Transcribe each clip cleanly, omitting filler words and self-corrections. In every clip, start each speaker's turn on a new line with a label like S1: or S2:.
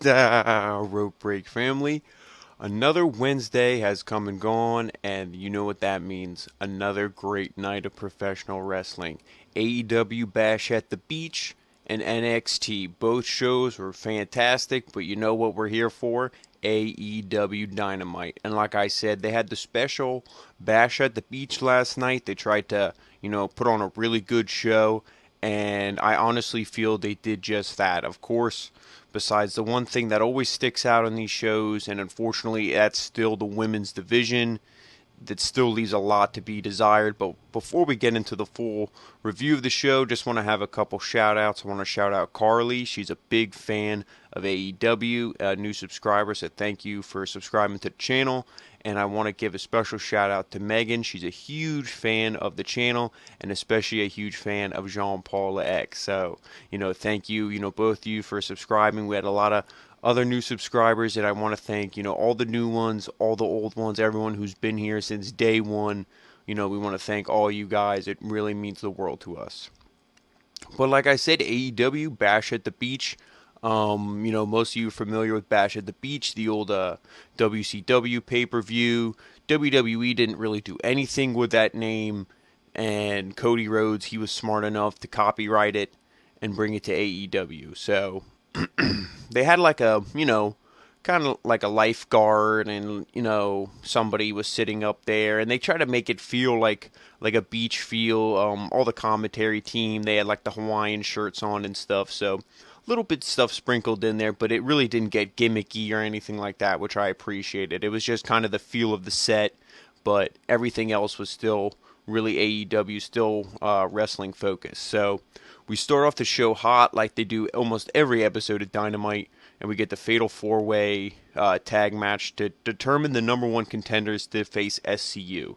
S1: Rope Break family. Another Wednesday has come and gone, and you know what that means. Another great night of professional wrestling. AEW Bash at the Beach and NXT. Both shows were fantastic, but you know what we're here for? AEW Dynamite. And like I said, they had the special Bash at the Beach last night. They tried to, put on a really good show, and I honestly feel they did just that. Of course, besides the one thing that always sticks out on these shows, and unfortunately that's still the women's division, that still leaves a lot to be desired. But before we get into the full review of the show, just want to have a couple shout outs. I want to shout out Carly. She's a big fan of AEW, new subscriber, so thank you for subscribing to the channel. And I want to give a special shout out to Megan. She's a huge fan of the channel, and especially a huge fan of Jean Paul X. So, thank you, both of you for subscribing. We had a lot of other new subscribers, and I want to thank, all the new ones, all the old ones, everyone who's been here since day one. We want to thank all you guys. It really means the world to us. But like I said, AEW, Bash at the Beach. Most of you are familiar with Bash at the Beach, the old WCW pay-per-view. WWE didn't really do anything with that name, and Cody Rhodes, he was smart enough to copyright it and bring it to AEW. So they had like a, kind of like a lifeguard, and, somebody was sitting up there, and they tried to make it feel like a beach feel. All the commentary team, they had like the Hawaiian shirts on and stuff, so little bit stuff sprinkled in there, but it really didn't get gimmicky or anything like that, which I appreciated. It was just kind of the feel of the set, but everything else was still really AEW, still wrestling focused. So we start off the show hot like they do almost every episode of Dynamite, and we get the Fatal 4-Way tag match to determine the number one contenders to face SCU.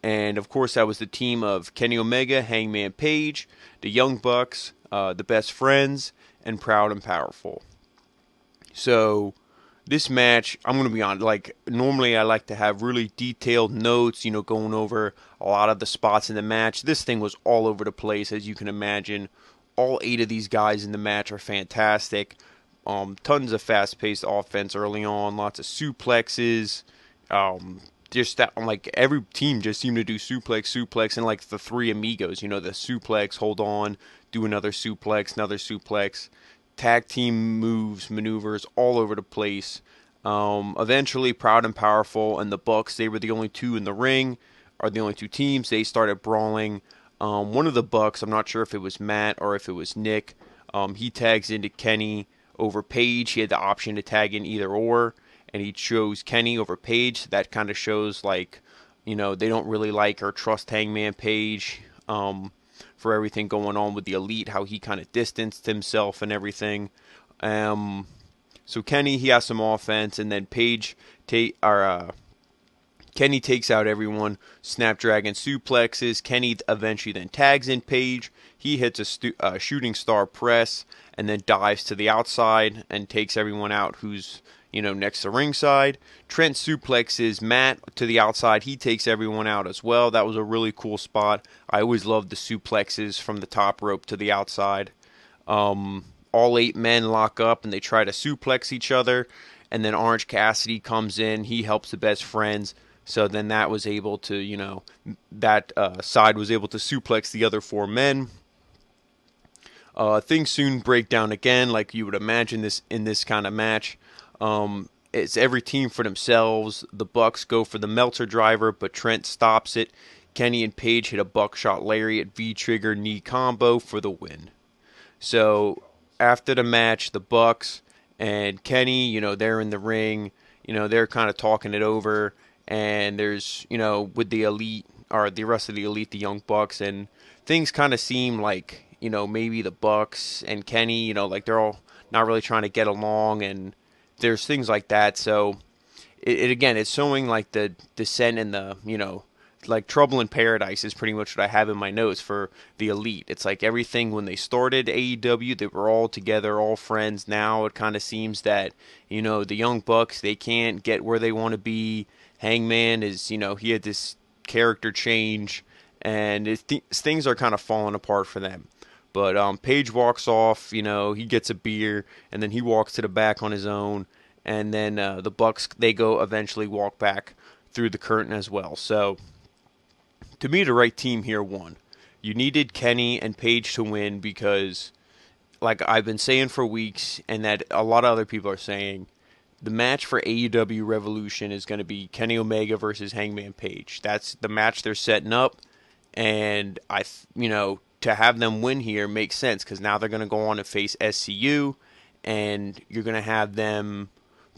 S1: And of course that was the team of Kenny Omega, Hangman Page, the Young Bucks, the Best Friends, and Proud and Powerful. So this match, I'm going to be on, like, normally I like to have really detailed notes, going over a lot of the spots in the match. This thing was all over the place, as you can imagine. All 8 of these guys in the match are fantastic. Tons of fast-paced offense early on, lots of suplexes. Just that, like, every team just seemed to do suplex, and like the Three Amigos, the suplex, hold on, do another suplex, tag team moves, maneuvers all over the place. Eventually, Proud and Powerful and the Bucks, they were the only two in the ring, are the only two teams. They started brawling. One of the Bucks, I'm not sure if it was Matt or if it was Nick, he tags into Kenny over Page. He had the option to tag in either or, and he chose Kenny over Page. So that kind of shows, like, they don't really like or trust Hangman Page for everything going on with the Elite, how he kind of distanced himself and everything. So Kenny, he has some offense, and then Kenny takes out everyone, Snapdragon suplexes. Kenny eventually then tags in Page. He hits a shooting star press and then dives to the outside and takes everyone out who's, next to ringside. Trent suplexes Matt to the outside. He takes everyone out as well. That was a really cool spot. I always loved the suplexes from the top rope to the outside. All 8 men lock up and they try to suplex each other. And then Orange Cassidy comes in. He helps the Best Friends. So then that was able to, that side was able to suplex the other 4 men. Things soon break down again, like you would imagine this in this kind of match. It's every team for themselves. The Bucks go for the Meltzer driver, but Trent stops it. Kenny and Page hit a buckshot lariat V-trigger knee combo for the win. So after the match, the Bucks and Kenny, they're in the ring. They're kind of talking it over. And there's, with the Elite, or the rest of the Elite, the Young Bucks, and things kind of seem like, maybe the Bucks and Kenny, like they're all not really trying to get along, and there's things like that. So it's showing like the descent in the, like Trouble in Paradise is pretty much what I have in my notes for the Elite. It's like everything when they started AEW, they were all together, all friends. Now it kind of seems that, the Young Bucks, they can't get where they want to be. Hangman is, he had this character change, and things are kind of falling apart for them. But Page walks off, he gets a beer, and then he walks to the back on his own, and then the Bucks, they go eventually walk back through the curtain as well. So to me, the right team here won. You needed Kenny and Page to win because, like I've been saying for weeks, and that a lot of other people are saying, the match for AEW Revolution is going to be Kenny Omega versus Hangman Page. That's the match they're setting up, and to have them win here makes sense because now they're going to go on and face SCU, and you're going to have them.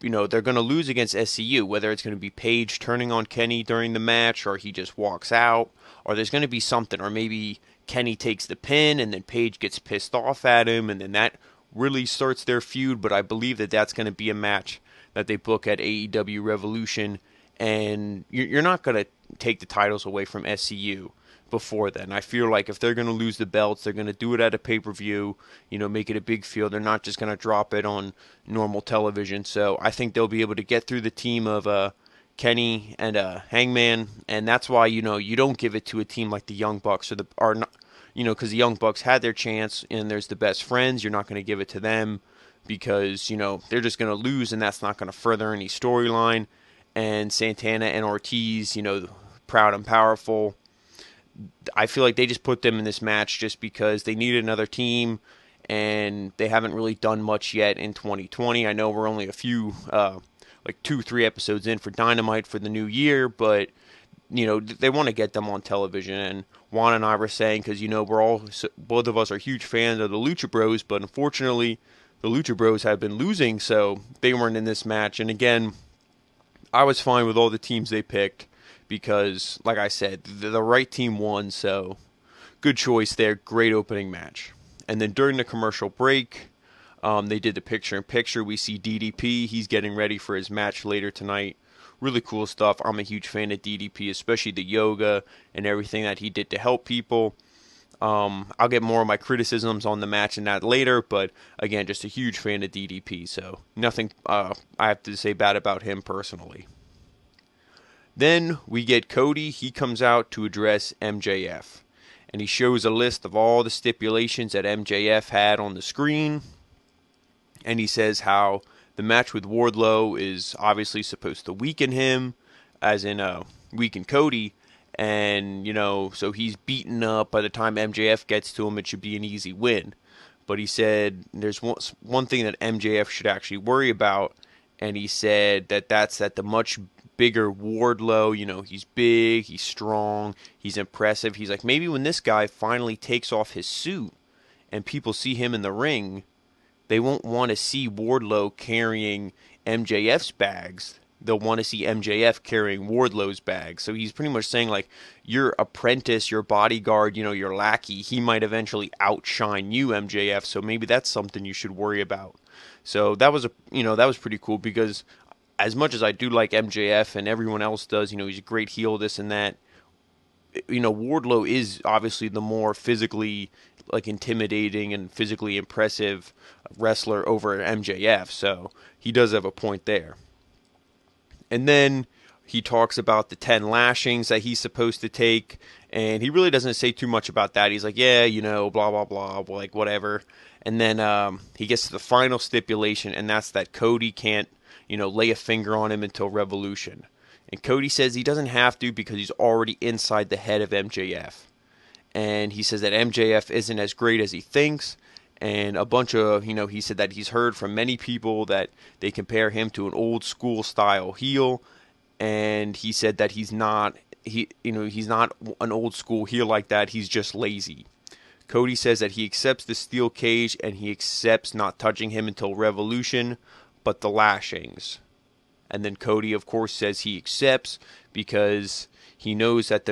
S1: They're going to lose against SCU, whether it's going to be Page turning on Kenny during the match or he just walks out, or there's going to be something, or maybe Kenny takes the pin and then Page gets pissed off at him, and then that really starts their feud. But I believe that that's going to be a match that they book at AEW Revolution, and you're not going to take the titles away from SCU before then. I feel like if they're going to lose the belts, they're going to do it at a pay-per-view, make it a big field. They're not just going to drop it on normal television. So I think they'll be able to get through the team of Kenny and Hangman, and that's why, you don't give it to a team like the Young Bucks because the Young Bucks had their chance, and there's the Best Friends. You're not going to give it to them because, they're just going to lose, and that's not going to further any storyline. And Santana and Ortiz, proud and powerful, I feel like they just put them in this match just because they needed another team, and they haven't really done much yet in 2020. I know we're only a few, 2-3 episodes in for Dynamite for the new year, but they want to get them on television. And Juan and I were saying, because both of us are huge fans of the Lucha Bros, but unfortunately the Lucha Bros have been losing, so they weren't in this match. And again, I was fine with all the teams they picked, because, like I said, the right team won, so good choice there. Great opening match. And then during the commercial break, they did the picture-in-picture. We see DDP. He's getting ready for his match later tonight. Really cool stuff. I'm a huge fan of DDP, especially the yoga and everything that he did to help people. I'll get more of my criticisms on the match and that later, but again, just a huge fan of DDP, so nothing I have to say bad about him personally. Then we get Cody. He comes out to address MJF, and he shows a list of all the stipulations that MJF had on the screen, and he says how the match with Wardlow is obviously supposed to weaken him, as in weaken Cody, and so he's beaten up. By the time MJF gets to him, it should be an easy win. But he said there's one thing that MJF should actually worry about, and he said that's that the much bigger Wardlow, he's big, he's strong, he's impressive. He's like, maybe when this guy finally takes off his suit and people see him in the ring, they won't want to see Wardlow carrying MJF's bags. They'll want to see MJF carrying Wardlow's bags. So he's pretty much saying, like, your apprentice, your bodyguard, your lackey, he might eventually outshine you, MJF. So maybe that's something you should worry about. So that was that was pretty cool, because as much as I do like MJF and everyone else does, he's a great heel, this and that, Wardlow is obviously the more physically, intimidating and physically impressive wrestler over MJF, so he does have a point there. And then he talks about the 10 lashings that he's supposed to take, and he really doesn't say too much about that. He's like, yeah, blah, blah, blah, whatever. And then he gets to the final stipulation, and that's that Cody can't lay a finger on him until Revolution. And Cody says he doesn't have to because he's already inside the head of MJF. And he says that MJF isn't as great as he thinks. And a bunch of, he said that he's heard from many people that they compare him to an old school style heel. And he said that he's not an old school heel like that. He's just lazy. Cody says that he accepts the steel cage and he accepts not touching him until Revolution, but the lashings. And then Cody, of course, says he accepts because he knows that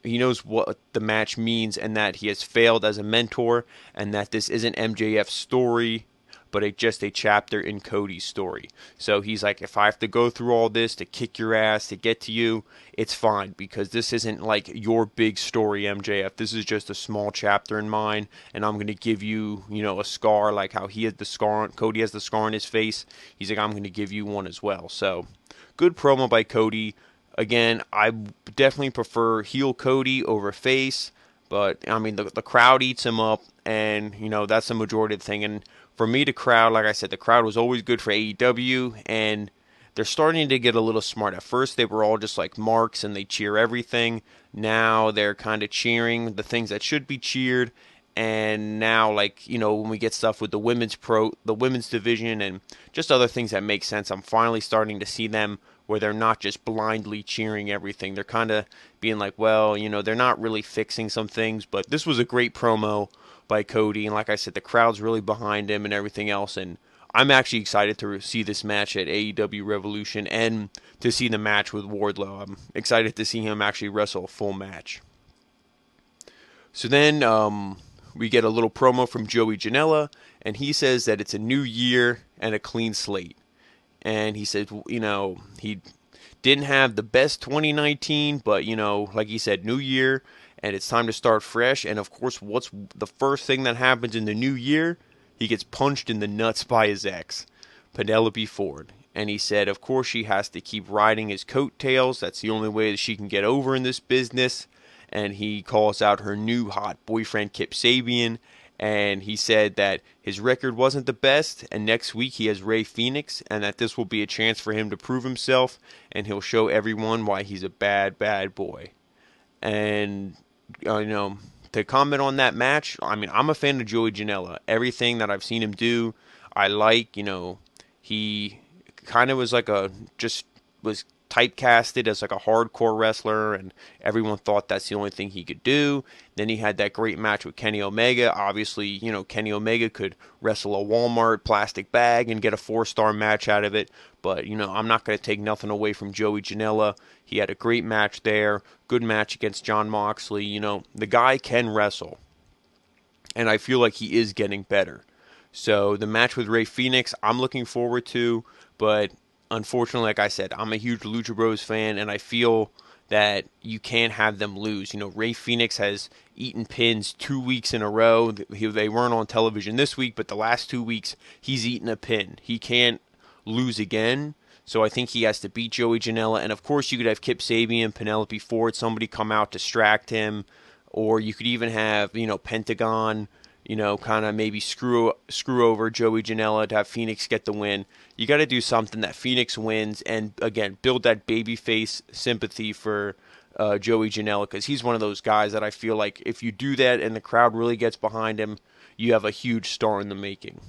S1: he knows what the match means, and that he has failed as a mentor, and that this isn't MJF's story, but just a chapter in Cody's story. So he's like, if I have to go through all this to kick your ass to get to you, it's fine, because this isn't like your big story, MJF. This is just a small chapter in mine, and I'm going to give you, a scar, like how he had the scar, Cody has the scar on his face. He's like, I'm going to give you one as well. So good promo by Cody. Again, I definitely prefer heel Cody over face, But I mean, the crowd eats him up, and that's the majority of the thing. And for me, the crowd, like I said, the crowd was always good for AEW, and they're starting to get a little smart. At first, they were all just like marks, and they cheer everything. Now they're kind of cheering the things that should be cheered. And now, like when we get stuff with the women's division, and just other things that make sense, I'm finally starting to see them where they're not just blindly cheering everything. They're kind of being like, well, they're not really fixing some things, but this was a great promo by Cody, and like I said, the crowd's really behind him and everything else, and I'm actually excited to see this match at AEW Revolution and to see the match with Wardlow. I'm excited to see him actually wrestle a full match. So then we get a little promo from Joey Janela, and he says that it's a new year and a clean slate. And he said, he didn't have the best 2019, but, like he said, new year, and it's time to start fresh. And, of course, what's the first thing that happens in the new year? He gets punched in the nuts by his ex, Penelope Ford. And he said, of course, she has to keep riding his coattails. That's the only way that she can get over in this business. And he calls out her new hot boyfriend, Kip Sabian. And he said that his record wasn't the best, and next week he has Rey Fenix, and that this will be a chance for him to prove himself, and he'll show everyone why he's a bad, bad boy. And, to comment on that match, I mean, I'm a fan of Joey Janela. Everything that I've seen him do, I like. He kind of was was typecasted as like a hardcore wrestler, and everyone thought that's the only thing he could do. Then he had that great match with Kenny Omega. Obviously, Kenny Omega could wrestle a Walmart plastic bag and get a 4-star match out of it. But, I'm not going to take nothing away from Joey Janela. He had a great match there, good match against Jon Moxley. The guy can wrestle, and I feel like he is getting better. So the match with Rey Fenix, I'm looking forward to, but unfortunately, like I said, I'm a huge Lucha Bros fan, and I feel that you can't have them lose. Rey Fenix has eaten pins 2 weeks in a row. They weren't on television this week, but the last 2 weeks, he's eaten a pin. He can't lose again, so I think he has to beat Joey Janela. And, of course, you could have Kip Sabian, Penelope Ford, somebody come out, distract him, or you could even have, Pentagon, kind of maybe screw over Joey Janela to have Phoenix get the win. You got to do something that Phoenix wins, and again, build that babyface sympathy for Joey Janela, because he's one of those guys that I feel like if you do that and the crowd really gets behind him, you have a huge star in the making.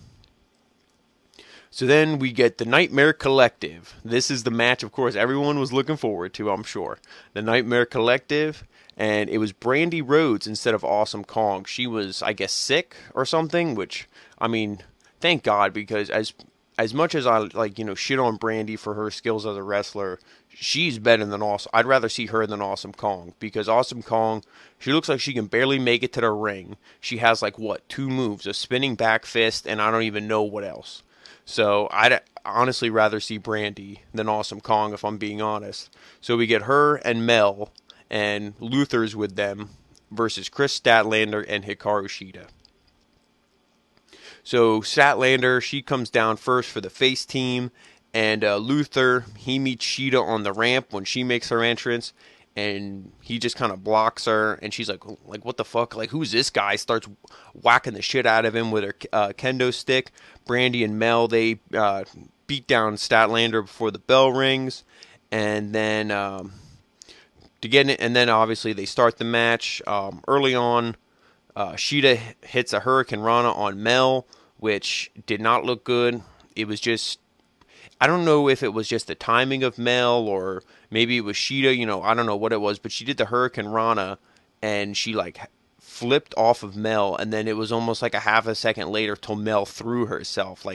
S1: So then we get the Nightmare Collective. This is the match, of course, everyone was looking forward to, I'm sure. The Nightmare Collective, and it was Brandy Rhodes instead of Awesome Kong. She was, I guess, sick or something, which, I mean, thank God, because as much as I, shit on Brandy for her skills as a wrestler, she's better than Awesome. I'd rather see her than Awesome Kong, because Awesome Kong, she looks like she can barely make it to the ring. She has, 2 moves, a spinning back fist, and I don't even know what else. So I'd honestly rather see Brandy than Awesome Kong, if I'm being honest. So we get her and Mel, and Luther's with them, versus Chris Statlander and Hikaru Shida. So Statlander, she comes down first for the face team, and Luther, he meets Shida on the ramp when she makes her entrance, and he just kind of blocks her, and she's like, what the fuck? Who's this guy? Starts whacking the shit out of him with her kendo stick. Brandy and Mel, they beat down Statlander before the bell rings, and then obviously they start the match. Early on, Shida hits a Hurricane Rana on Mel, which did not look good. It was just, I don't know if it was just the timing of Mel, or maybe it was Shida, I don't know what it was, but she did the Hurricane Rana, and she flipped off of Mel, and then it was almost like a half a second later till Mel threw herself.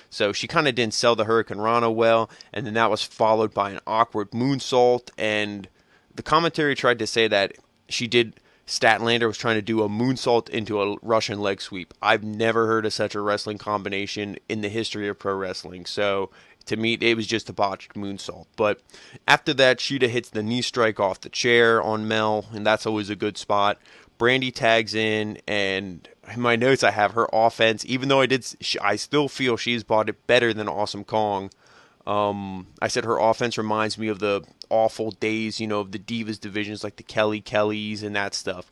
S1: So she kind of didn't sell the Hurricane Rana well, and then that was followed by an awkward moonsault, and the commentary tried to say that Statlander was trying to do a moonsault into a Russian leg sweep. I've never heard of such a wrestling combination in the history of pro wrestling, so to me, it was just a botched moonsault. But after that, Shida hits the knee strike off the chair on Mel, and that's always a good spot. Brandy tags in, and in my notes I have her offense, even though I still feel she's bought it better than Awesome Kong. I said her offense reminds me of the awful days, of the Divas divisions like the Kellys and that stuff.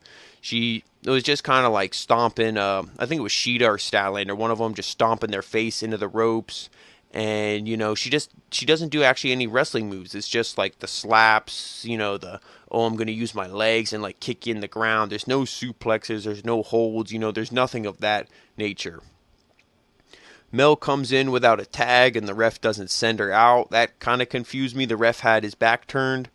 S1: It was just kind of like stomping. I think it was Sheeta or Statlander, one of them, just stomping their face into the ropes. And she doesn't do actually any wrestling moves. It's just like the slaps, the I'm going to use my legs and like kick you in the ground. There's no suplexes, there's no holds, there's nothing of that nature. Mel comes in without a tag and the ref doesn't send her out. That kind of confused me. The ref had his back turned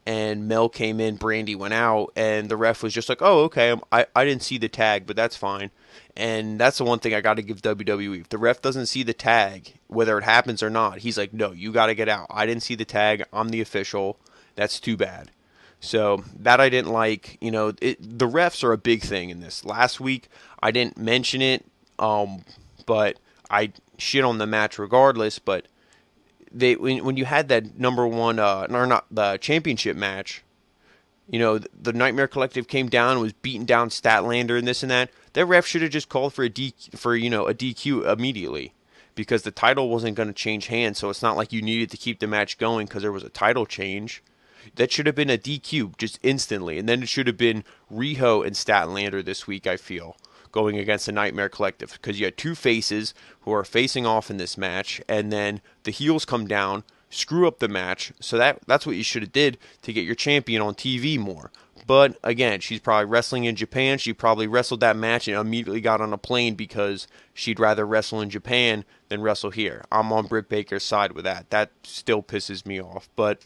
S1: and Mel came in, Brandy went out, and the ref was just like, oh, okay, I didn't see the tag, but that's fine. And that's the one thing I got to give WWE. If the ref doesn't see the tag, whether it happens or not, he's like, no, you got to get out. I didn't see the tag. I'm the official. That's too bad. So that I didn't like. The refs are a big thing in this. Last week I didn't mention it, but I shit on the match regardless. But when you had that number one, or not the championship match, the Nightmare Collective came down and was beating down Statlander and this and that. That ref should have just called for a DQ immediately, because the title wasn't going to change hands. So it's not like you needed to keep the match going because there was a title change. That should have been a DQ just instantly, and then it should have been Riho and Statlander this week, I feel, going against the Nightmare Collective, because you had two faces who are facing off in this match, and then the heels come down, screw up the match. So that's what you should have did to get your champion on TV more. But again, she's probably wrestling in Japan. She probably wrestled that match and immediately got on a plane because she'd rather wrestle in Japan than wrestle here. I'm on Britt Baker's side with that. That still pisses me off. But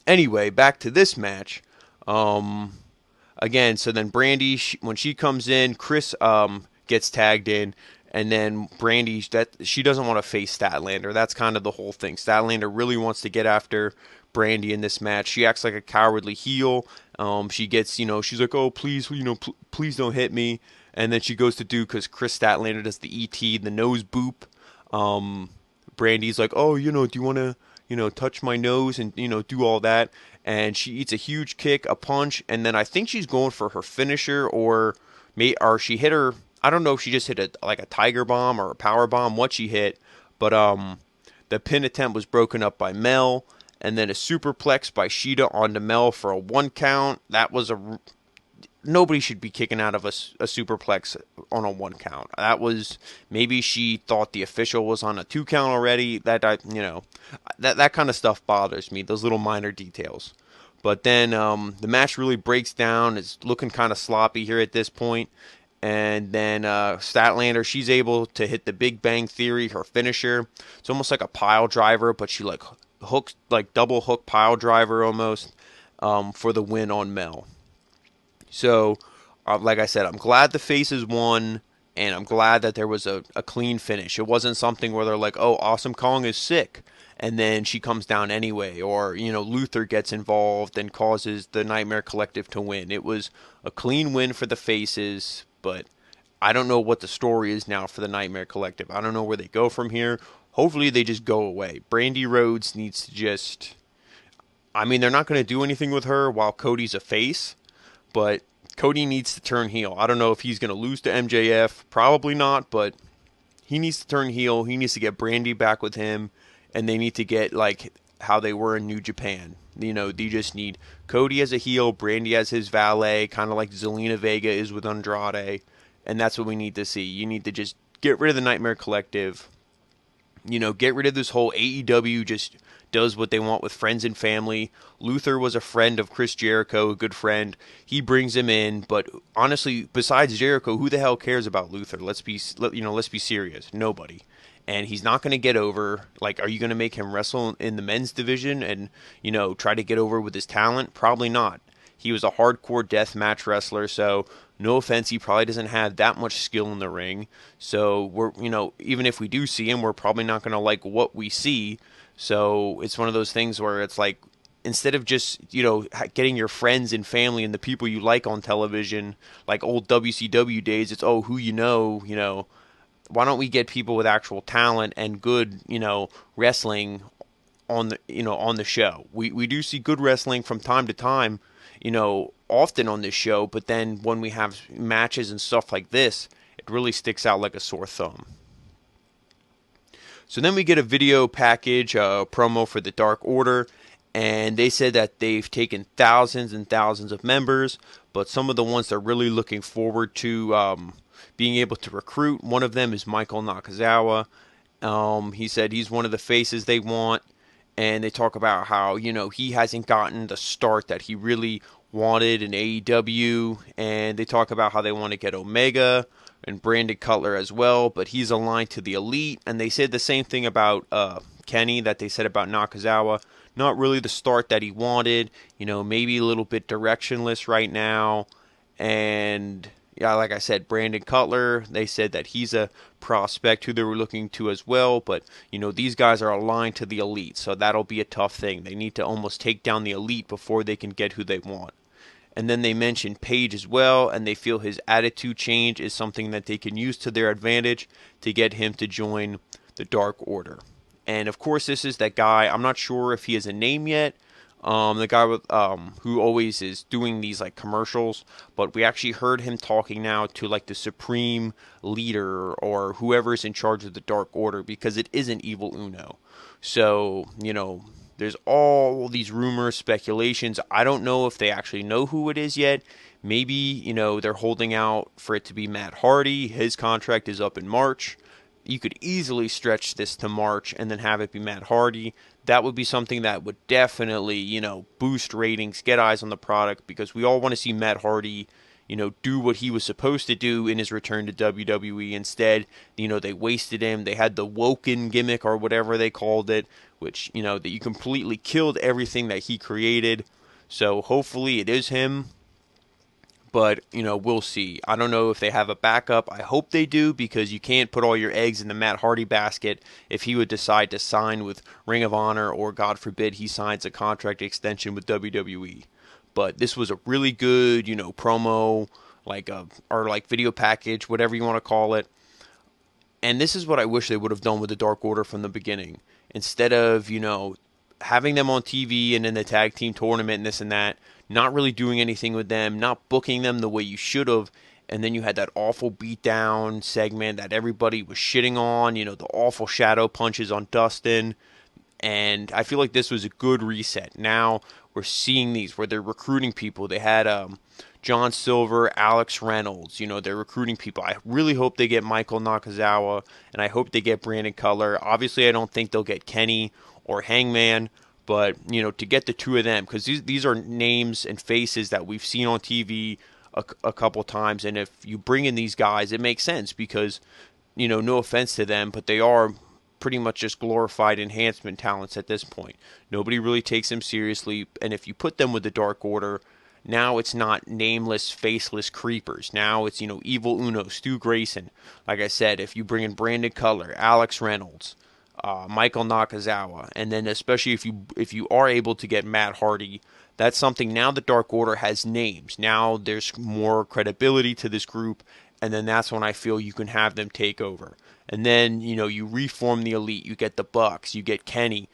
S1: anyway, back to this match. Again, so then Brandy, when she comes in, Chris gets tagged in, and then Brandy, she doesn't want to face Statlander. That's kind of the whole thing. Statlander really wants to get after Brandy in this match. She acts like a cowardly heel. She gets, she's like, oh, please, please don't hit me. And then she goes to do, because Chris Statlander does the ET, the nose boop. Brandy's like, oh, do you want to, touch my nose and, do all that. And she eats a huge kick, a punch, and then I think she's going for her finisher, or she hit her. I don't know if she just hit a tiger bomb or a power bomb, what she hit, but the pin attempt was broken up by Mel, and then a superplex by Sheeta onto Mel for a 1 count. That was nobody should be kicking out of a superplex on a 1 count. That was, maybe she thought the official was on a 2 count already. That kind of stuff bothers me, those little minor details. But then the match really breaks down. It's looking kind of sloppy here at this point. And then Statlander, she's able to hit the Big Bang Theory, her finisher. It's almost like a pile driver, but she hooks, double hook pile driver almost, for the win on Mel. So, like I said, I'm glad the faces won, and I'm glad that there was a clean finish. It wasn't something where they're like, oh, Awesome Kong is sick, and then she comes down anyway, or, Luther gets involved and causes the Nightmare Collective to win. It was a clean win for the faces, but I don't know what the story is now for the Nightmare Collective. I don't know where they go from here. Hopefully they just go away. Brandy Rhodes needs to just... they're not going to do anything with her while Cody's a face, but Cody needs to turn heel. I don't know if he's going to lose to MJF. Probably not, but he needs to turn heel. He needs to get Brandy back with him, and they need to get how they were in New Japan. They just need Cody as a heel, Brandy as his valet, kind of like Zelina Vega is with Andrade, and that's what we need to see. You need to just get rid of the Nightmare Collective. Get rid of this whole AEW just does what they want with friends and family. Luther was a friend of Chris Jericho, a good friend. He brings him in, but honestly, besides Jericho, who the hell cares about Luther? Let's be serious. Nobody. And he's not going to get over. Are you going to make him wrestle in the men's division and, try to get over with his talent? Probably not. He was a hardcore death match wrestler, so no offense, he probably doesn't have that much skill in the ring. So we're, even if we do see him, we're probably not going to like what we see. So it's one of those things where it's like, instead of just, getting your friends and family and the people you like on television, like old WCW days, it's, oh, who why don't we get people with actual talent and good, wrestling on the show? We do see good wrestling from time to time, often on this show, but then when we have matches and stuff like this, it really sticks out like a sore thumb. So then we get a video package, promo for the Dark Order, and they said that they've taken thousands and thousands of members, but some of the ones they're really looking forward to being able to recruit, one of them is Michael Nakazawa. He said he's one of the faces they want, and they talk about how, he hasn't gotten the start that he really wanted in AEW, and they talk about how they want to get Omega and Brandon Cutler as well, but he's aligned to the Elite, and they said the same thing about Kenny that they said about Nakazawa. Not really the start that he wanted, maybe a little bit directionless right now, and yeah, like I said, Brandon Cutler, they said that he's a prospect who they were looking to as well, but, these guys are aligned to the Elite, so that'll be a tough thing. They need to almost take down the Elite before they can get who they want. And then they mentioned Page as well, and they feel his attitude change is something that they can use to their advantage to get him to join the Dark Order. And of course, this is that guy. I'm not sure if he has a name yet. The guy with who always is doing these like commercials, but we actually heard him talking now to like the supreme leader or whoever's in charge of the Dark Order, because it isn't Evil Uno. So there's all these rumors, speculations. I don't know if they actually know who it is yet. Maybe they're holding out for it to be Matt Hardy. His contract is up in March. You could easily stretch this to March and then have it be Matt Hardy. That would be something that would definitely, boost ratings, get eyes on the product, because we all want to see Matt Hardy, do what he was supposed to do in his return to WWE. Instead, they wasted him. They had the Woken gimmick or whatever they called it, which, that you completely killed everything that he created. So hopefully it is him. But, we'll see. I don't know if they have a backup. I hope they do, because you can't put all your eggs in the Matt Hardy basket if he would decide to sign with Ring of Honor, or God forbid he signs a contract extension with WWE. But this was a really good, promo, or video package, whatever you want to call it. And this is what I wish they would have done with the Dark Order from the beginning. Instead of, having them on TV and in the tag team tournament and this and that, not really doing anything with them, not booking them the way you should have, and then you had that awful beatdown segment that everybody was shitting on, the awful shadow punches on Dustin, and I feel like this was a good reset. Now we're seeing these where they're recruiting people. They had John Silver, Alex Reynolds, they're recruiting people. I really hope they get Michael Nakazawa, and I hope they get Brandon Cutler. Obviously, I don't think they'll get Kenny or Hangman, but, to get the two of them, because these are names and faces that we've seen on TV a couple times, and if you bring in these guys, it makes sense, because, no offense to them, but they are pretty much just glorified enhancement talents at this point. Nobody really takes them seriously, and if you put them with the Dark Order, now it's not nameless, faceless creepers. Now it's, Evil Uno, Stu Grayson. Like I said, if you bring in Brandon Cutler, Alex Reynolds, Michael Nakazawa, and then especially if you are able to get Matt Hardy, that's something. Now the Dark Order has names. Now there's more credibility to this group, and then that's when I feel you can have them take over. And then you reform the Elite. You get the Bucks. You get Kenny.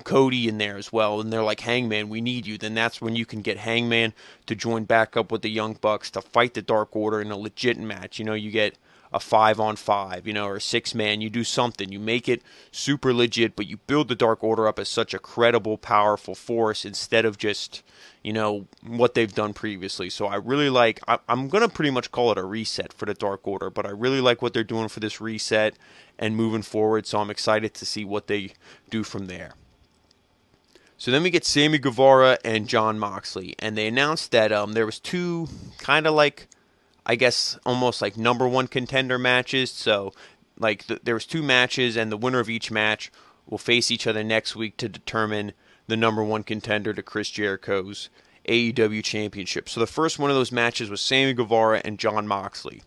S1: Cody in there as well, and they're like, Hangman, we need you. Then that's when you can get Hangman to join back up with the Young Bucks to fight the Dark Order in a legit match. You get a 5-on-5, or a 6-man. You do something. You make it super legit, but you build the Dark Order up as such a credible, powerful force instead of just, what they've done previously. So I really like, I'm going to pretty much call it a reset for the Dark Order, but I really like what they're doing for this reset and moving forward, so I'm excited to see what they do from there. So then we get Sammy Guevara and Jon Moxley, and they announced that there was two kind of like, I guess, almost like number one contender matches. So, there was two matches, and the winner of each match will face each other next week to determine the number one contender to Chris Jericho's AEW Championship. So the first one of those matches was Sammy Guevara and Jon Moxley.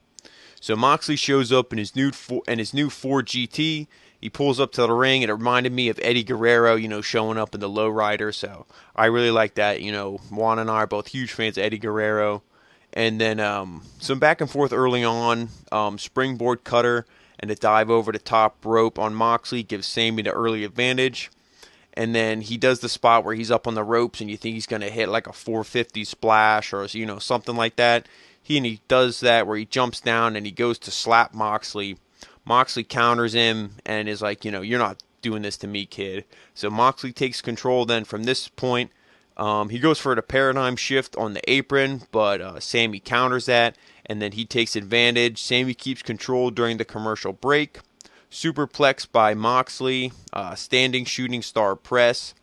S1: So Moxley shows up in his new Ford GT. He pulls up to the ring, and it reminded me of Eddie Guerrero, showing up in the lowrider. So I really like that. Juan and I are both huge fans of Eddie Guerrero. And then some back and forth early on, springboard cutter and a dive over the top rope on Moxley gives Sammy the early advantage. And then he does the spot where he's up on the ropes and you think he's going to hit like a 450 splash or, something like that. He does that where he jumps down and he goes to slap Moxley. Moxley counters him and is like, you're not doing this to me, kid. So Moxley takes control then from this point. He goes for the paradigm shift on the apron, but Sammy counters that, and then he takes advantage. Sammy keeps control during the commercial break. Superplex by Moxley. Standing shooting star press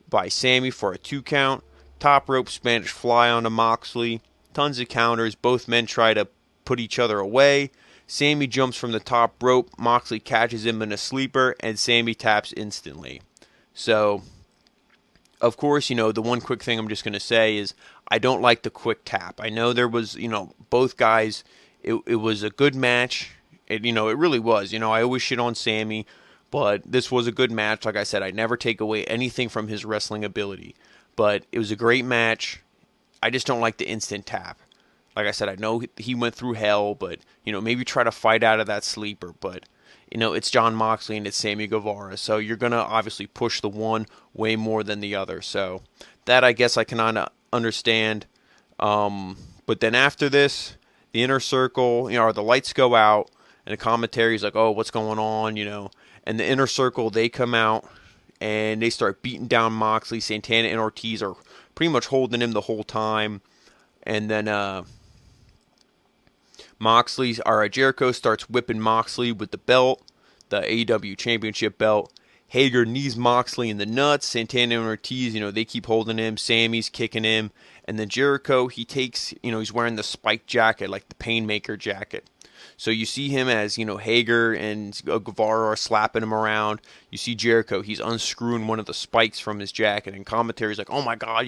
S1: by Sammy for a 2 count. Top rope Spanish fly onto Moxley. Tons of counters. Both men try to put each other away. Sammy jumps from the top rope. Moxley catches him in a sleeper, and Sammy taps instantly. So, of course, the one quick thing I'm just going to say is I don't like the quick tap. I know there was, both guys, it was a good match. It really was. I always shit on Sammy, but this was a good match. Like I said, I never take away anything from his wrestling ability. But it was a great match. I just don't like the instant tap. Like I said, I know he went through hell, but, maybe try to fight out of that sleeper. But, it's Jon Moxley and it's Sammy Guevara. So you're going to obviously push the one way more than the other. So that I guess I cannot understand. But then after this, the inner circle, the lights go out and the commentary is like, oh, what's going on, And the inner circle, they come out and they start beating down Moxley. Santana and Ortiz are pretty much holding him the whole time. And then Jericho starts whipping Moxley with the belt, the AEW Championship belt. Hager knees Moxley in the nuts. Santana and Ortiz, they keep holding him. Sammy's kicking him. And then Jericho, he takes, he's wearing the spike jacket, like the Painmaker jacket. So you see him as, Hager and Guevara are slapping him around. You see Jericho, he's unscrewing one of the spikes from his jacket. And commentary's like, oh my God,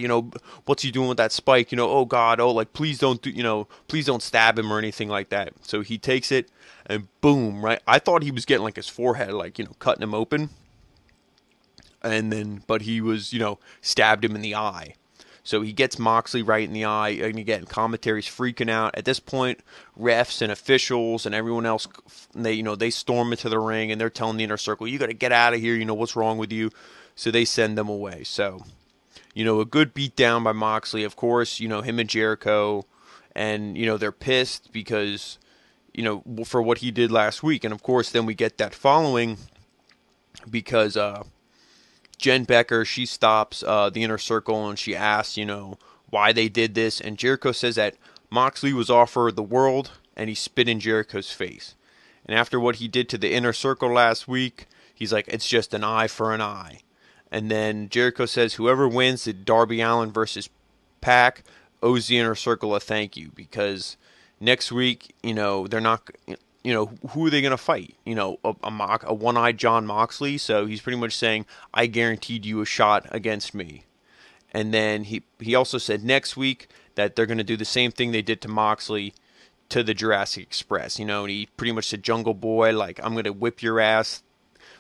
S1: what's he doing with that spike? Oh God, like please don't please don't stab him or anything like that. So he takes it and boom, right? I thought he was getting like his forehead, like, cutting him open. And then, but he was, stabbed him in the eye. So he gets Moxley right in the eye. And again, commentary's freaking out. At this point, refs and officials and everyone else, they storm into the ring and they're telling the inner circle, you got to get out of here. What's wrong with you? So they send them away. So, a good beat down by Moxley. Of course, him and Jericho, and, they're pissed because, for what he did last week. And of course, then we get that following because, Jen Becker, she stops the inner circle and she asks, why they did this. And Jericho says that Moxley was offered the world and he spit in Jericho's face. And after what he did to the inner circle last week, he's like, it's just an eye for an eye. And then Jericho says whoever wins the Darby Allin versus Pac owes the inner circle a thank you because next week, they're not... who are they going to fight? A one-eyed Jon Moxley. So he's pretty much saying, I guaranteed you a shot against me. And then he also said next week that they're going to do the same thing they did to Moxley to the Jurassic Express. And he pretty much said, Jungle Boy, like, I'm going to whip your ass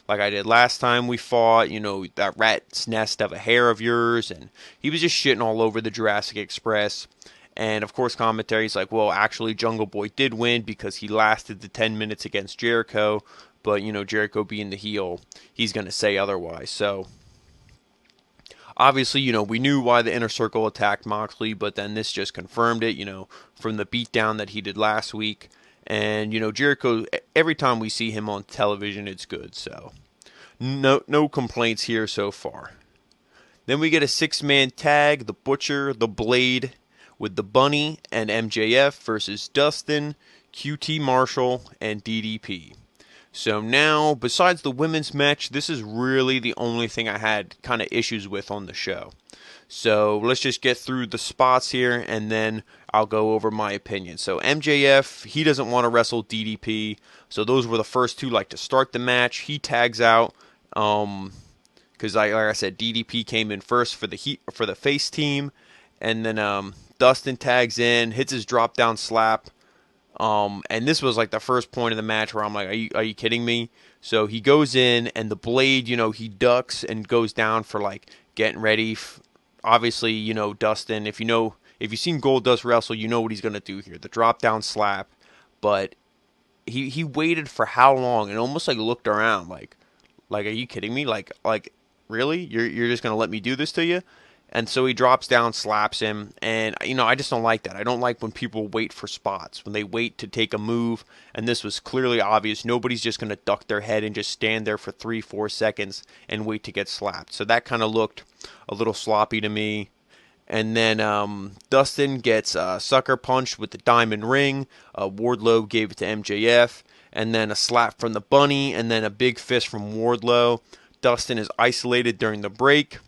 S1: like I did last time we fought, that rat's nest of a hair of yours. And he was just shitting all over the Jurassic Express. And, of course, commentary's like, well, actually, Jungle Boy did win because he lasted the 10 minutes against Jericho. But, Jericho being the heel, he's going to say otherwise. So, obviously, we knew why the Inner Circle attacked Moxley. But then this just confirmed it, from the beatdown that he did last week. And, Jericho, every time we see him on television, it's good. So, no complaints here so far. Then we get a 6-man tag, The Butcher, The Blade, with the Bunny and MJF versus Dustin, QT Marshall, and DDP. So now, besides the women's match, this is really the only thing I had kind of issues with on the show. So let's just get through the spots here, and then I'll go over my opinion. So MJF, he doesn't want to wrestle DDP. So those were the first two, like, to start the match. He tags out, because like I said, DDP came in first for the face team, and then Dustin tags in, hits his drop down slap, and this was like the first point of the match where I'm like, are you kidding me? So he goes in, and the Blade, he ducks and goes down for like getting ready. Obviously, Dustin, if you've seen Goldust wrestle, you know what he's gonna do here, the drop down slap. But he waited for how long, and almost like looked around, like are you kidding me? Like really, you're just gonna let me do this to you? And so he drops down, slaps him, and I just don't like that. I don't like when people wait for spots, when they wait to take a move, and this was clearly obvious. Nobody's just going to duck their head and just stand there for 3-4 seconds and wait to get slapped. So that kind of looked a little sloppy to me. And then Dustin gets sucker punched with the diamond ring. Wardlow gave it to MJF. And then a slap from the bunny, and then a big fist from Wardlow. Dustin is isolated during the break.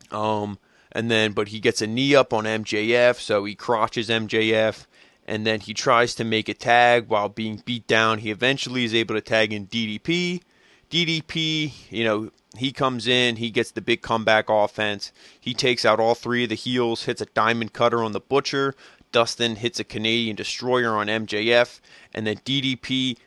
S1: But he gets a knee up on MJF, so he crotches MJF, and then he tries to make a tag while being beat down. He eventually is able to tag in DDP. DDP, he comes in, he gets the big comeback offense. He takes out all three of the heels, hits a diamond cutter on the Butcher. Dustin hits a Canadian Destroyer on MJF, and then DDP,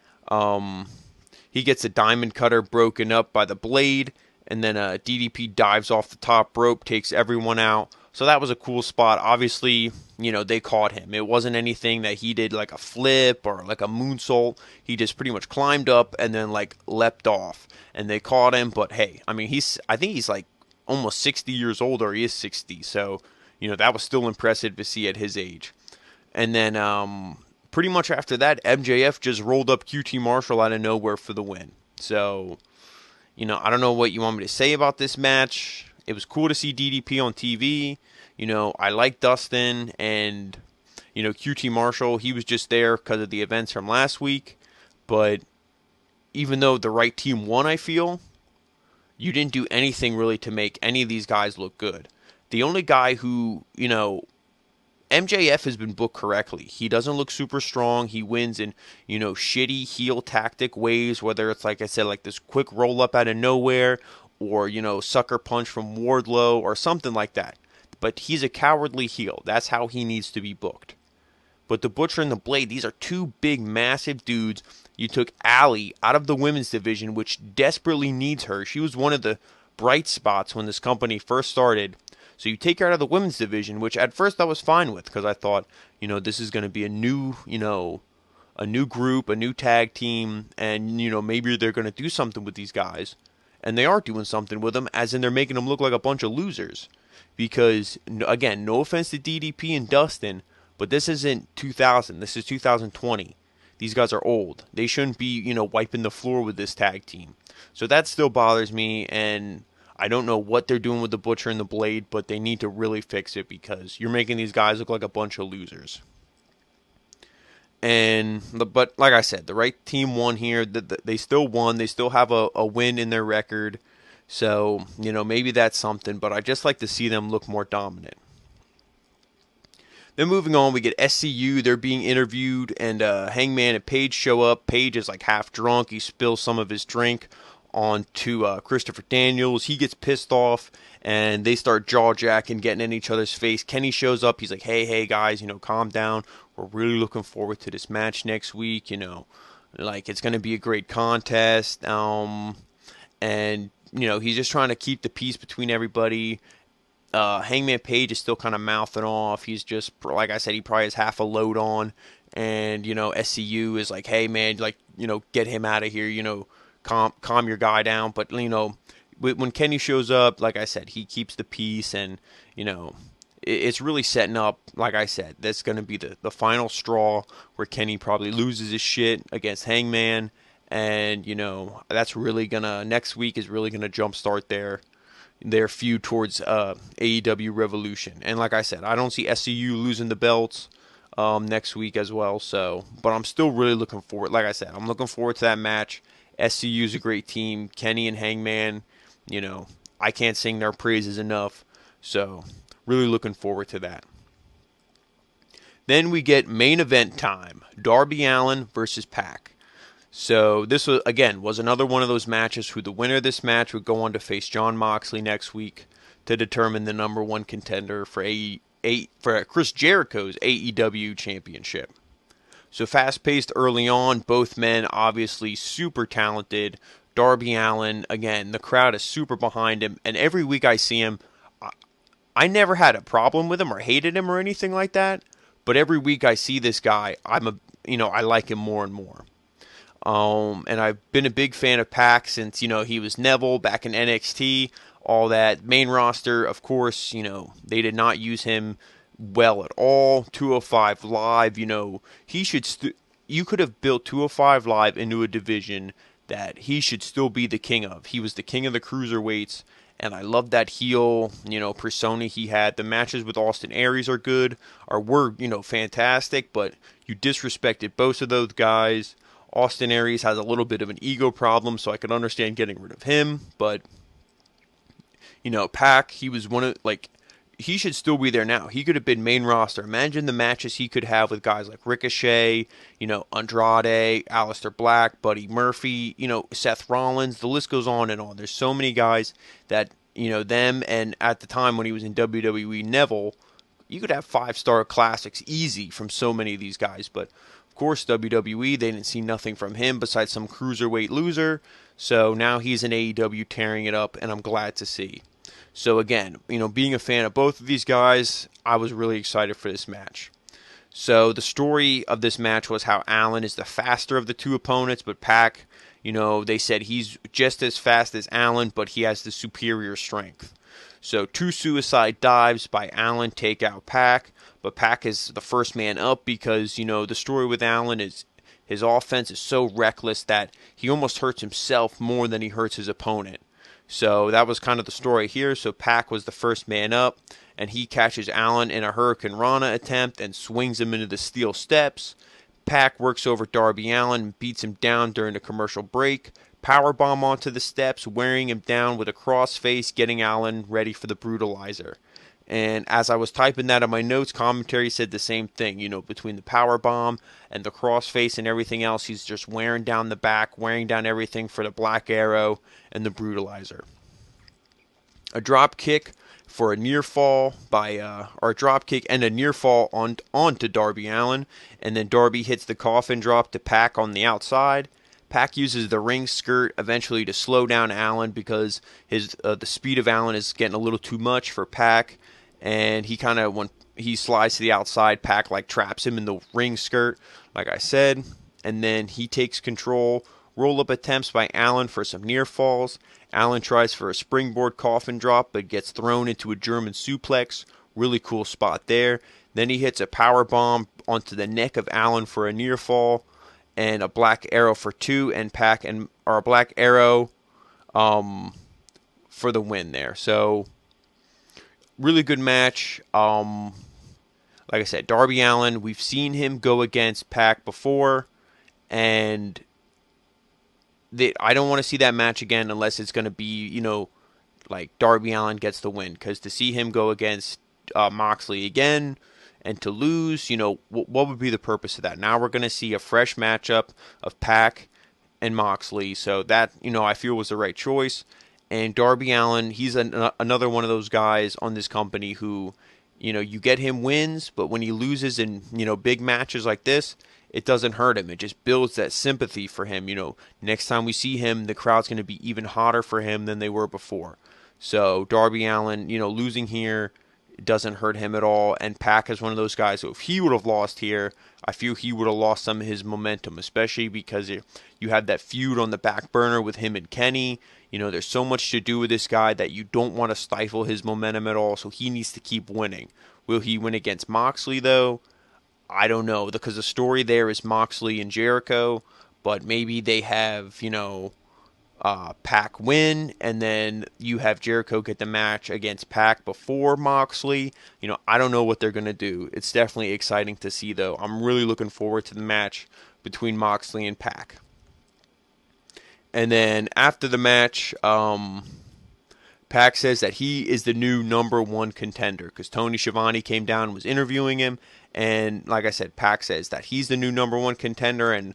S1: he gets a diamond cutter broken up by the Blade. And then DDP dives off the top rope, takes everyone out. So that was a cool spot. Obviously, they caught him. It wasn't anything that he did like a flip or like a moonsault. He just pretty much climbed up and then like leapt off. And they caught him. But hey, I mean, I think he's like almost 60 years old, or he is 60. So, that was still impressive to see at his age. And then pretty much after that, MJF just rolled up QT Marshall out of nowhere for the win. So, I don't know what you want me to say about this match. It was cool to see DDP on TV. I like Dustin, and, QT Marshall, he was just there because of the events from last week. But even though the right team won, I feel, you didn't do anything really to make any of these guys look good. The only guy who, MJF has been booked correctly. He doesn't look super strong. He wins in, shitty heel tactic ways, whether it's, like I said, like this quick roll up out of nowhere or, sucker punch from Wardlow or something like that. But he's a cowardly heel. That's how he needs to be booked. But the Butcher and the Blade, these are two big, massive dudes. You took Allie out of the women's division, which desperately needs her. She was one of the bright spots when this company first started. So you take her out of the women's division, which at first I was fine with because I thought, this is going to be a new group, a new tag team, and, maybe they're going to do something with these guys. And they are doing something with them, as in they're making them look like a bunch of losers. Because, again, no offense to DDP and Dustin, but this isn't 2000. This is 2020. These guys are old. They shouldn't be, wiping the floor with this tag team. So that still bothers me, and I don't know what they're doing with the Butcher and the Blade, but they need to really fix it because you're making these guys look like a bunch of losers. But like I said, the right team won here. They still won. They still have a win in their record. So, maybe that's something, but I just like to see them look more dominant. Then moving on, we get SCU. They're being interviewed, and Hangman and Page show up. Page is like half drunk. He spills some of his drink onto Christopher Daniels. He gets pissed off, and they start jaw-jacking, getting in each other's face. Kenny shows up. He's like, hey, guys, calm down. We're really looking forward to this match next week. It's going to be a great contest. And, he's just trying to keep the peace between everybody. Hangman Page is still kind of mouthing off. He's just, like I said, he probably has half a load on. And, SCU is like, hey, man, get him out of here, calm your guy down. But, when Kenny shows up, like I said, he keeps the peace, and, it's really setting up, like I said, that's going to be the final straw where Kenny probably loses his shit against Hangman. And, that's really going to, next week is really going to jumpstart their feud towards AEW Revolution. And like I said, I don't see SCU losing the belts next week as well. So, but I'm still really looking forward. Like I said, I'm looking forward to that match. SCU is a great team. Kenny and Hangman, I can't sing their praises enough. So, really looking forward to that. Then we get main event time. Darby Allin versus Pac. So this was another one of those matches who the winner of this match would go on to face Jon Moxley next week to determine the number one contender for Chris Jericho's AEW championship. So fast-paced early on, both men obviously super talented. Darby Allin, again, the crowd is super behind him, and every week I see him, I never had a problem with him or hated him or anything like that, but every week I see this guy, I like him more and more. And I've been a big fan of Pac since, he was Neville back in NXT. all that. Main roster, of course, they did not use him well at all. 205 Live, he should you could have built 205 Live into a division that he should still be the king of. He was the king of the cruiserweights, and I love that heel, persona he had. The matches with Austin Aries are good, were fantastic, but you disrespected both of those guys. Austin Aries has a little bit of an ego problem, so I could understand getting rid of him, but Pac, he was he should still be there now. He could have been main roster. Imagine the matches he could have with guys like Ricochet, Andrade, Aleister Black, Buddy Murphy, Seth Rollins. The list goes on and on. There's so many guys that, them, and at the time when he was in WWE, Neville, you could have 5-star classics easy from so many of these guys. But, of course, WWE, they didn't see nothing from him besides some cruiserweight loser. So now he's in AEW tearing it up, and I'm glad to see. So again, being a fan of both of these guys, I was really excited for this match. So the story of this match was how Allen is the faster of the two opponents, but Pac, they said he's just as fast as Allen, but he has the superior strength. So 2 suicide dives by Allen take out Pac, but Pac is the first man up because, the story with Allen is his offense is so reckless that he almost hurts himself more than he hurts his opponent. So that was kind of the story here. So Pac was the first man up, and he catches Allen in a Hurricane Rana attempt and swings him into the steel steps. Pac works over Darby Allin and beats him down during the commercial break. Powerbomb onto the steps, wearing him down with a crossface, getting Allin ready for the brutalizer. And as I was typing that in my notes, commentary said the same thing. Between the powerbomb and the crossface and everything else, he's just wearing down the back, wearing down everything for the Black Arrow and the brutalizer. A drop kick for a near fall or a drop kick and a near fall onto Darby Allin, and then Darby hits the coffin drop to Pac on the outside. Pac uses the ring skirt eventually to slow down Allin because the speed of Allin is getting a little too much for Pac, and when he slides to the outside, Pac traps him in the ring skirt, like I said, and then he takes control. Roll-up attempts by Allin for some near falls. Allin tries for a springboard coffin drop, but gets thrown into a German suplex. Really cool spot there. Then he hits a power bomb onto the neck of Allin for a near fall, and a Black Arrow for 2, and a Black Arrow for the win there. So really good match. Like I said, Darby Allin, we've seen him go against Pac before, and I don't want to see that match again unless it's going to be, Darby Allin gets the win. Because to see him go against Moxley again and to lose, what would be the purpose of that? Now we're going to see a fresh matchup of Pac and Moxley. So that, I feel was the right choice. And Darby Allin, he's another one of those guys on this company who, you get him wins, but when he loses in, big matches like this, it doesn't hurt him. It just builds that sympathy for him. Next time we see him, the crowd's going to be even hotter for him than they were before. So Darby Allin, losing here, it doesn't hurt him at all. And Pac is one of those guys, so if he would have lost here, I feel he would have lost some of his momentum, especially because you have that feud on the back burner with him and Kenny. There's so much to do with this guy that you don't want to stifle his momentum at all, so he needs to keep winning. Will he win against Moxley, though? I don't know, because the story there is Moxley and Jericho, but maybe they have, Pac win, and then you have Jericho get the match against Pac before Moxley. I don't know what they're going to do. It's definitely exciting to see, though. I'm really looking forward to the match between Moxley and Pac. And then after the match, Pac says that he is the new number 1 contender because Tony Schiavone came down and was interviewing him. And like I said, Pac says that he's the new number 1 contender, and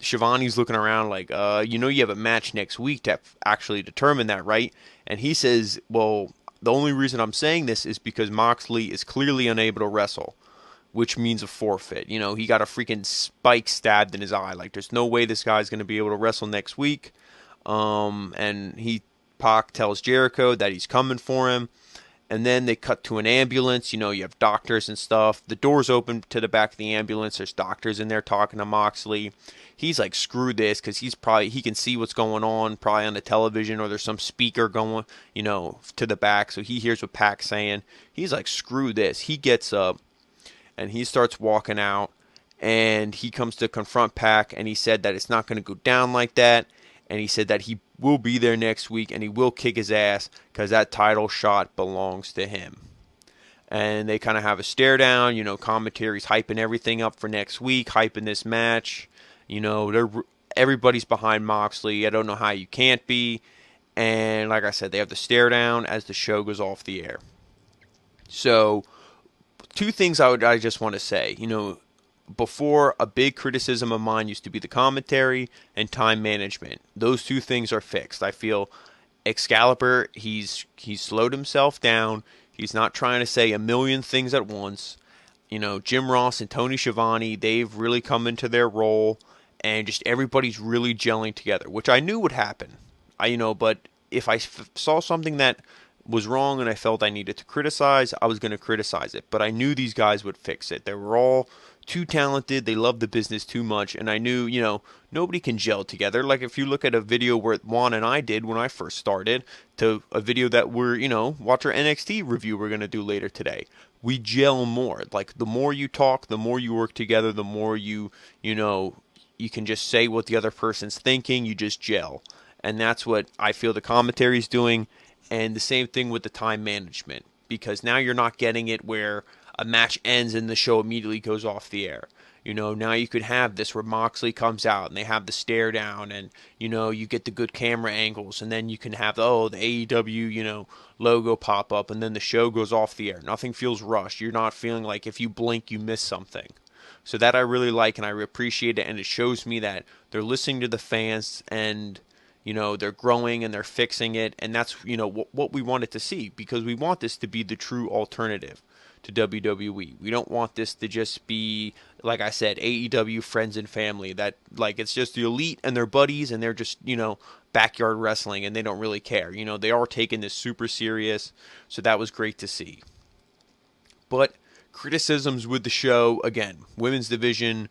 S1: Schiavone's looking around like, you have a match next week to actually determine that, right? And he says, well, the only reason I'm saying this is because Moxley is clearly unable to wrestle, which means a forfeit. He got a freaking spike stabbed in his eye. There's no way this guy's going to be able to wrestle next week. And Pac tells Jericho that he's coming for him. And then they cut to an ambulance. You know, you have doctors and stuff. The door's open to the back of the ambulance. There's doctors in there talking to Moxley. He's like, screw this, because he can see what's going on, probably on the television, or there's some speaker going, to the back. So he hears what Pac's saying. He's like, screw this. He gets up and he starts walking out, and he comes to confront Pac, and he said that it's not going to go down like that. And he said that he will be there next week and he will kick his ass because that title shot belongs to him. And they kind of have a stare down. Commentary's hyping everything up for next week, hyping this match. Everybody's behind Moxley. I don't know how you can't be. And like I said, they have the stare down as the show goes off the air. So, two things I just want to say. Before, a big criticism of mine used to be the commentary and time management. Those two things are fixed. I feel Excalibur, he's slowed himself down. He's not trying to say a million things at once. Jim Ross and Tony Schiavone, they've really come into their role, and just everybody's really gelling together, which I knew would happen. But if I saw something that was wrong and I felt I needed to criticize, I was going to criticize it. But I knew these guys would fix it. They were all too talented. They love the business too much. And I knew, nobody can gel together. Like if you look at a video where Juan and I did when I first started to a video that watch our NXT review we're going to do later today. We gel more. Like the more you talk, the more you work together, the more you can just say what the other person's thinking. You just gel. And that's what I feel the commentary's doing. And the same thing with the time management. Because now you're not getting it where a match ends and the show immediately goes off the air. Now you could have this where Moxley comes out and they have the stare down and, you get the good camera angles, and then you can have, the AEW, logo pop up, and then the show goes off the air. Nothing feels rushed. You're not feeling like if you blink, you miss something. So that I really like, and I appreciate it, and it shows me that they're listening to the fans, and they're growing and they're fixing it, and that's what we wanted to see, because we want this to be the true alternative to WWE. We don't want this to just be, like I said, AEW friends and family, that like it's just the elite and their buddies and they're just backyard wrestling and they don't really care. They are taking this super serious, so that was great to see. But criticisms with the show, again, women's division,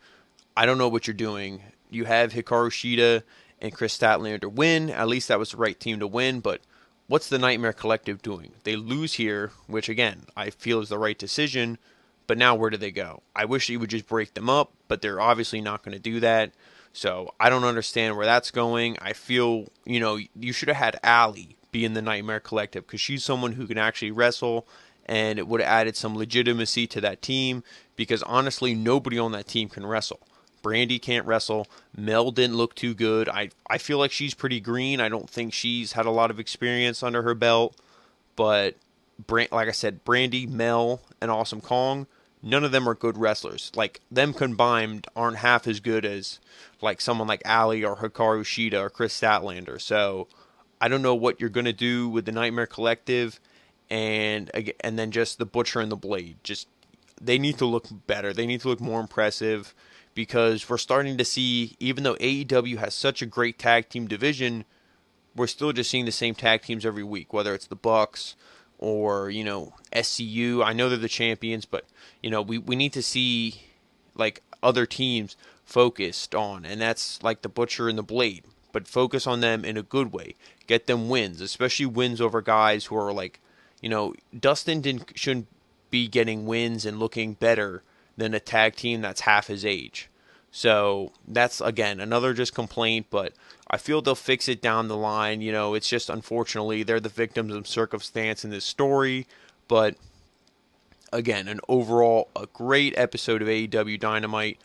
S1: I don't know what you're doing. You have Hikaru Shida and Chris Statlander win. At least that was the right team to win, but what's the Nightmare Collective doing? They lose here, which again, I feel is the right decision, but now where do they go? I wish they would just break them up, but they're obviously not going to do that. So I don't understand where that's going. I feel, you should have had Allie be in the Nightmare Collective, because she's someone who can actually wrestle, and it would have added some legitimacy to that team, because honestly, nobody on that team can wrestle. Brandy can't wrestle. Mel didn't look too good. I feel like she's pretty green. I don't think she's had a lot of experience under her belt. But, like I said, Brandy, Mel, and Awesome Kong, none of them are good wrestlers. Like, them combined aren't half as good as, like, someone like Allie or Hikaru Shida or Chris Statlander. So, I don't know what you're going to do with the Nightmare Collective and then just the Butcher and the Blade. Just, they need to look better. They need to look more impressive, because we're starting to see, even though AEW has such a great tag team division, we're still just seeing the same tag teams every week, whether it's the Bucks or, SCU. I know they're the champions, but, we need to see, like, other teams focused on, and that's like the Butcher and the Blade, but focus on them in a good way. Get them wins, especially wins over guys who are like, Dustin shouldn't be getting wins and looking better than a tag team that's half his age. So that's, again, another just complaint, but I feel they'll fix it down the line. It's just, unfortunately, they're the victims of circumstance in this story. But, again, a great episode of AEW Dynamite.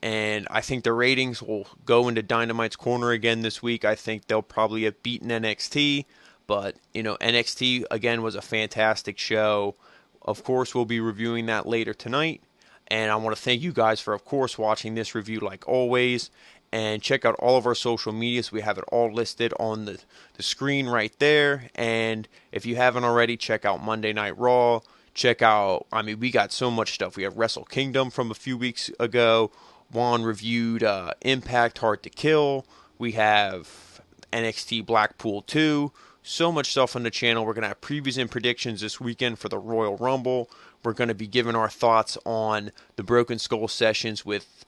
S1: And I think the ratings will go into Dynamite's corner again this week. I think they'll probably have beaten NXT. But, NXT, again, was a fantastic show. Of course, we'll be reviewing that later tonight. And I want to thank you guys for, of course, watching this review like always. And check out all of our social medias. We have it all listed on the screen right there. And if you haven't already, check out Monday Night Raw. Check out, we got so much stuff. We have Wrestle Kingdom from a few weeks ago. Juan reviewed Impact Hard to Kill. We have NXT Blackpool 2. So much stuff on the channel. We're going to have previews and predictions this weekend for the Royal Rumble. We're going to be giving our thoughts on the Broken Skull sessions with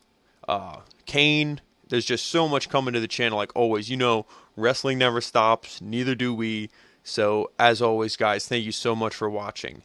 S1: Kane. There's just so much coming to the channel, like always. You know, wrestling never stops, neither do we. So, as always, guys, thank you so much for watching.